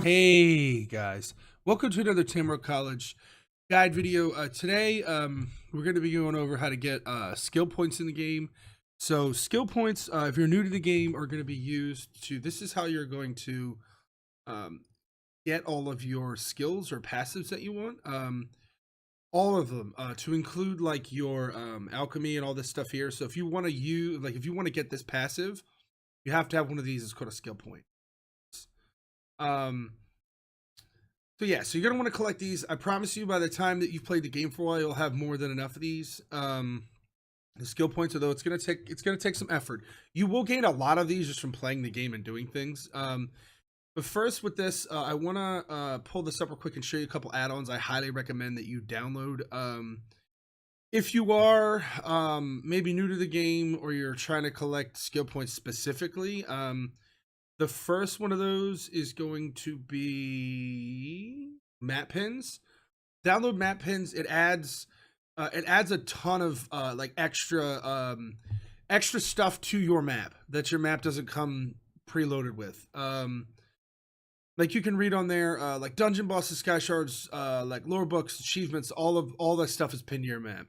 Hey guys, welcome to another Tamworth College guide video. Today, we're going to be going over how to get skill points in the game. So, skill points, if you're new to the game, are going to be used to. This is how you're going to um, get all of your skills or passives that you want. All of them, to include like your alchemy and all this stuff here. So, if you want to use, like, if you want to get this passive, you have to have one of these. It's called a skill point. Um, So yeah, so you're gonna want to collect these. I promise you, by the time that you've played the game for a while, you'll have more than enough of these. The skill points, although it's gonna take some effort. You will gain a lot of these just from playing the game and doing things. But first, with this, I want to pull this up real quick and show you a couple add-ons. I highly recommend that you download. If you are maybe new to the game or you're trying to collect skill points specifically, the first one of those is going to be map pins. Download map pins. It adds a ton of like extra stuff to your map that your map doesn't come preloaded with. Like you can read on there, like dungeon bosses, sky shards, like lore books, achievements. All that stuff is pinned to your map.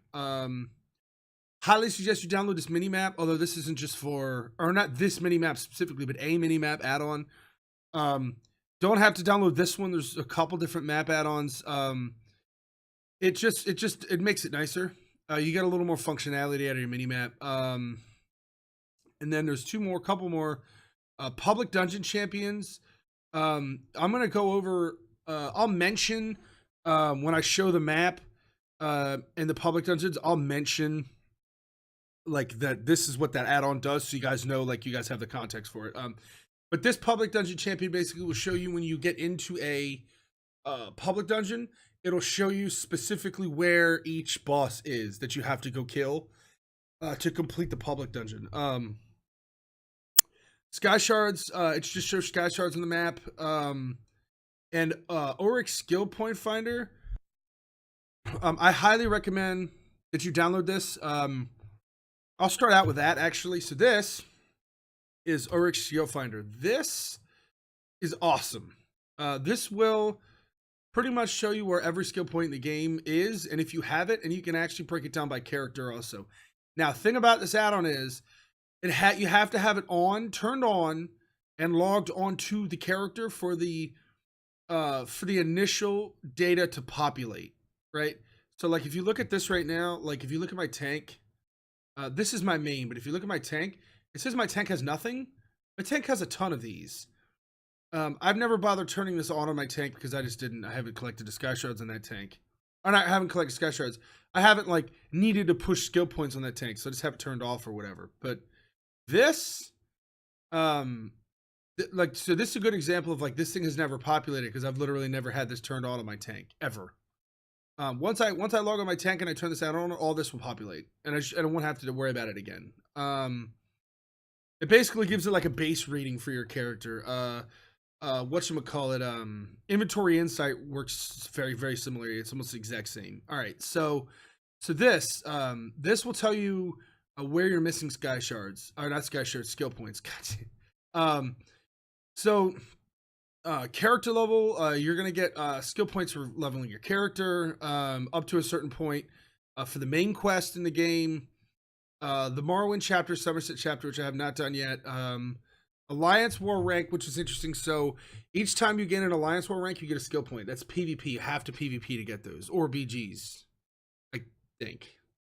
Highly suggest you download this mini map, although this isn't just for, or not this mini map specifically, but a mini map add-on. Don't have to download this one. There's a couple different map add-ons. It makes it nicer. You get a little more functionality out of your mini map. And then there's couple more public dungeon champions. I'm gonna go over. I'll mention when I show the map in the public dungeons. I'll mention like that this is what that add-on does, so you guys know, like you guys have the context for it. But this public dungeon champion basically will show you when you get into a public dungeon, it'll show you specifically where each boss is that you have to go kill to complete the public dungeon. Sky shards, it just shows sky shards on the map. And Oryx skill point finder, I highly recommend that you download this. I'll start out with that actually. So this is Oryx Skill Finder. This is awesome. This will pretty much show you where every skill point in the game is, and if you have it, and you can actually break it down by character also. Now, thing about this add-on is you have to have it turned on, and logged onto the character for the initial data to populate, right? So like if you look at this right now, like if you look at my tank. This is my main, but if you look at my tank, it says my tank has nothing. My tank has a ton of these. I've never bothered turning this on my tank because I haven't collected the sky shards on that tank. Or not, I haven't collected sky shards. I haven't like needed to push skill points on that tank, so I just have it turned off or whatever. But this, so this is a good example of like this thing has never populated because I've literally never had this turned on my tank ever. Once I log on my tank and I turn this out on, all this will populate, and I won't have to worry about it again. It basically gives it like a base rating for your character. Whatchamacallit, inventory insight works very, very similarly. It's almost the exact same. All right, so this will tell you where you're missing sky shards, or not sky shards, skill points. Gotcha. So character level, you're gonna get skill points for leveling your character up to a certain point for the main quest in the game, the Morrowind chapter, Somerset chapter, which I have not done yet, Alliance War rank, which is interesting. So each time you gain an Alliance War rank, you get a skill point. That's PvP. You have to PvP to get those, or BGs, I think.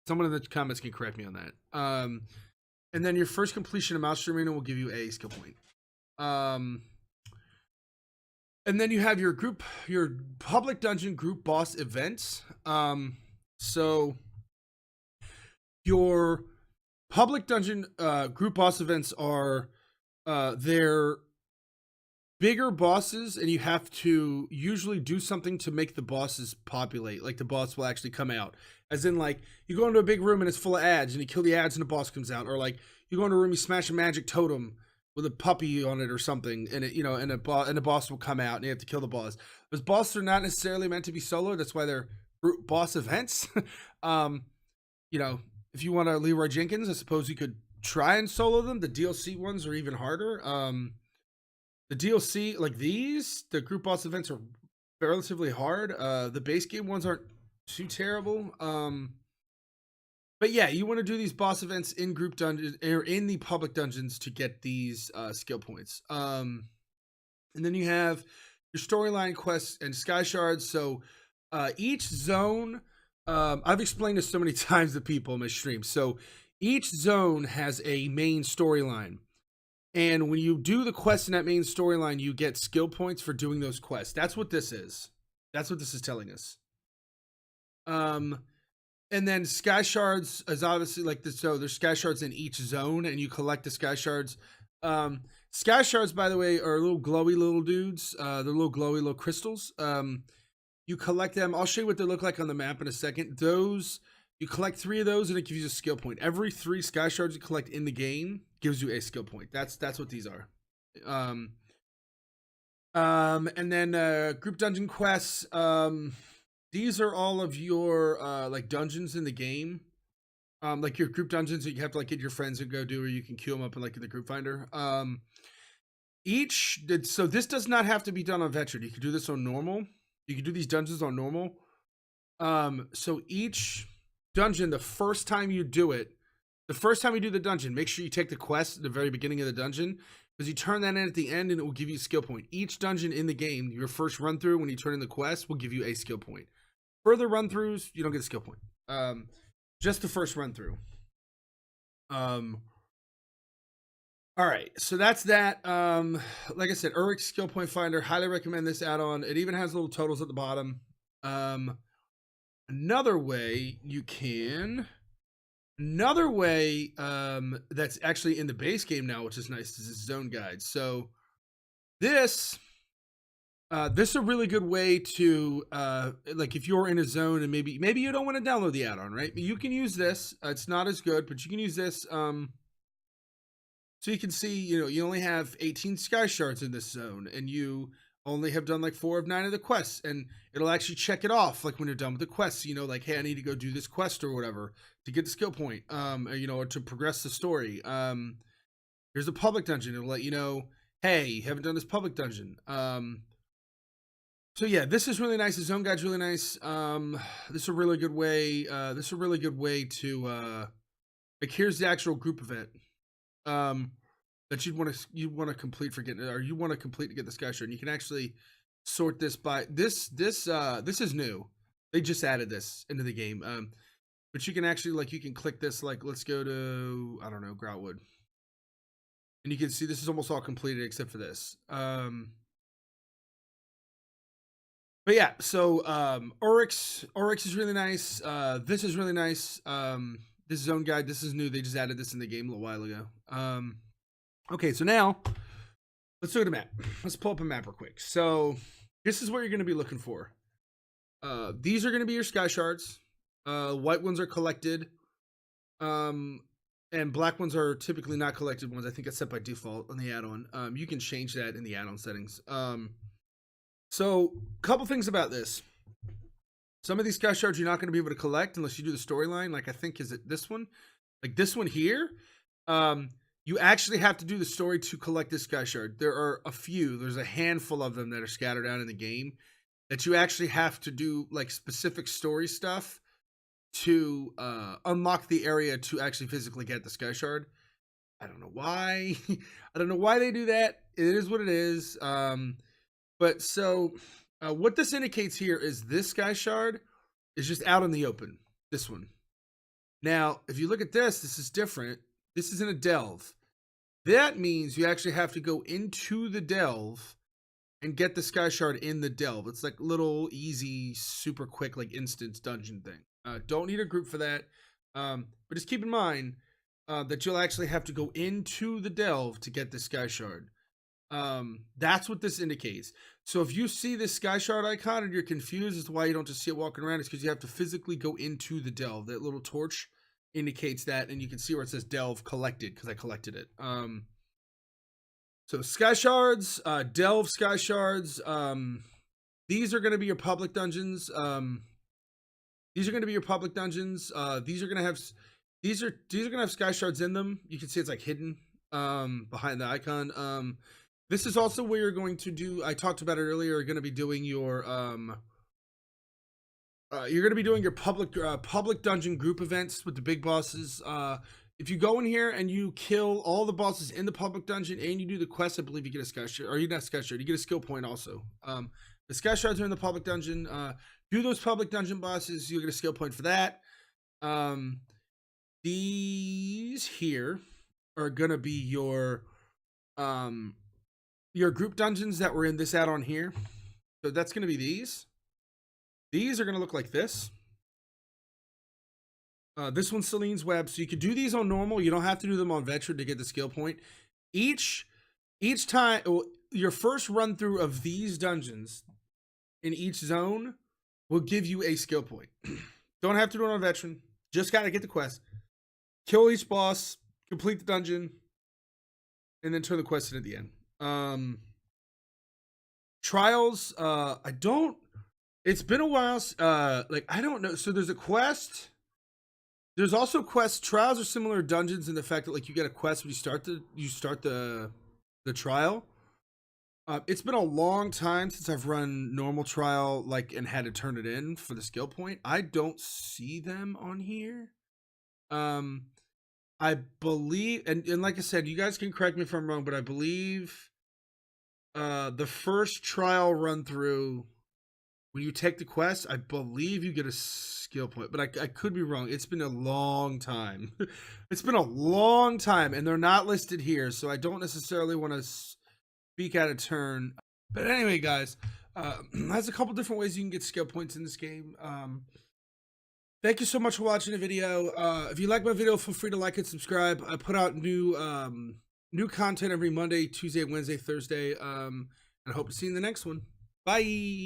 Someone in the comments can correct me on that. And then your first completion of Master Arena will give you a skill point. And then you have your public dungeon group boss events. So your public dungeon group boss events are they're bigger bosses, and you have to usually do something to make the bosses populate. Like the boss will actually come out. As in, like you go into a big room and it's full of ads, and you kill the ads and the boss comes out, or like you go into a room, you smash a magic totem with a puppy on it or something, and the boss will come out, and you have to kill the boss. Those bosses are not necessarily meant to be solo. That's why they're boss events. If you want to Leroy Jenkins, I suppose you could try and solo them. The DLC ones are even harder. The DLC, like these, the group boss events are relatively hard. The base game ones aren't too terrible. But yeah, you want to do these boss events in group dungeons or in the public dungeons to get these skill points. And then you have your storyline quests and sky shards. So each zone, I've explained this so many times to people in my stream. So each zone has a main storyline. And when you do the quest in that main storyline, you get skill points for doing those quests. That's what this is. That's what this is telling us. And then sky shards is obviously like this. So there's sky shards in each zone, and you collect the sky shards. Sky shards, by the way, are little glowy little dudes. They're little glowy little crystals. You collect them. I'll show you what they look like on the map in a second. Those, you collect 3 of those, and it gives you a skill point. Every 3 sky shards you collect in the game gives you a skill point. That's what these are. And then group dungeon quests. These are all of your like dungeons in the game. Like your group dungeons that you have to like get your friends to go do, or you can queue them up in like in the group finder. So this does not have to be done on veteran. You can do this on normal. You can do these dungeons on normal. So each dungeon, the first time you do the dungeon, make sure you take the quest at the very beginning of the dungeon, because you turn that in at the end and it will give you a skill point. Each dungeon in the game, your first run through, when you turn in the quest, will give you a skill point. Further run throughs, you don't get a skill point. Just the first run through. All right, so that's that. Like I said, Urix skill point finder. Highly recommend this add-on. It even has little totals at the bottom. Another way that's actually in the base game now, which is nice, is this zone guide. So this is a really good way to like if you're in a zone and maybe you don't want to download the add-on, right? You can use this. It's not as good, but you can use this. So you can see, you only have 18 sky shards in this zone, and you only have done like 4 of 9 of the quests, and it'll actually check it off like when you're done with the quests. Like, hey, I need to go do this quest or whatever to get the skill point, or to progress the story. Here's a public dungeon. It'll let you know, hey, you haven't done this public dungeon. So yeah, this is really nice. The zone guide's really nice. This is a really good way. To like, here's the actual group event that you want to complete for getting, or you want to complete to get the sky shard. And you can actually sort this by this is new. They just added this into the game. But you can actually you can click this, like, let's go to, I don't know, Groutwood. And you can see this is almost all completed except for this. But yeah, so Urix is really nice. This is really nice. This zone guide, this is new. They just added this in the game a little while ago. Okay, so now let's look at a map. Let's pull up a map real quick. So this is what you're going to be looking for. These are going to be your sky shards. White ones are collected. And black ones are typically not collected ones. I think it's set by default on the add-on. You can change that in the add-on settings. So a couple things about this. Some of these sky shards you're not going to be able to collect unless you do the storyline. Like, I think, is it this one? Like this one here? You actually have to do the story to collect this sky shard. There are a few. There's a handful of them that are scattered out in the game that you actually have to do, like, specific story stuff to unlock the area to actually physically get the sky shard. I don't know why. I don't know why they do that. It is what it is. But so what this indicates here is this sky shard is just out in the open. This one. Now, if you look at this, this is different. This is in a delve. That means you actually have to go into the delve and get the sky shard in the delve. It's like little easy, super quick, like instant dungeon thing. Don't need a group for that. But just keep in mind that you'll actually have to go into the delve to get the sky shard. That's what this indicates. So if you see this sky shard icon and you're confused as to why you don't just see it walking around, it's because you have to physically go into the delve. That little torch indicates that, and you can see where it says delve collected because I collected it. So sky shards, delve sky shards. These are going to be your public dungeons. These are going to be your public dungeons. These are going to have sky shards in them. You can see it's like hidden behind the icon. This is also where you're going to do, I talked about it earlier, you're going to be doing your public dungeon group events with the big bosses. If you go in here and you kill all the bosses in the public dungeon and you do the quest, I believe you get a skill shard, or you not skill shard, you get a skill point also. The skill shards are in the public dungeon. Do those public dungeon bosses, you'll get a skill point for that. These here are gonna be your group dungeons that were in this add-on here. So that's gonna be these. These are gonna look like this. This one's Celine's Web, so you could do these on normal. You don't have to do them on veteran to get the skill point. Each time, your first run through of these dungeons in each zone will give you a skill point. Don't have to do it on veteran. Just gotta get the quest, kill each boss, complete the dungeon, and then turn the quest in at the end. Trials, it's been a while. I don't know. So there's a quest. There's also quests. Trials are similar to dungeons in the fact that like you get a quest when you start the trial. It's been a long time since I've run normal trial and had to turn it in for the skill point. I don't see them on here. I believe, and like I said, you guys can correct me if I'm wrong, but I believe the first trial run through, when you take the quest, I believe you get a skill point, but I could be wrong. It's been a long time. It's been a long time, and they're not listed here, so I don't necessarily want to speak out of turn. But anyway, guys, there's a couple different ways you can get skill points in this game. Thank you so much for watching the video. If you like my video, feel free to like and subscribe. I put out new content every Monday, Tuesday, Wednesday, Thursday. And I hope to see you in the next one. Bye.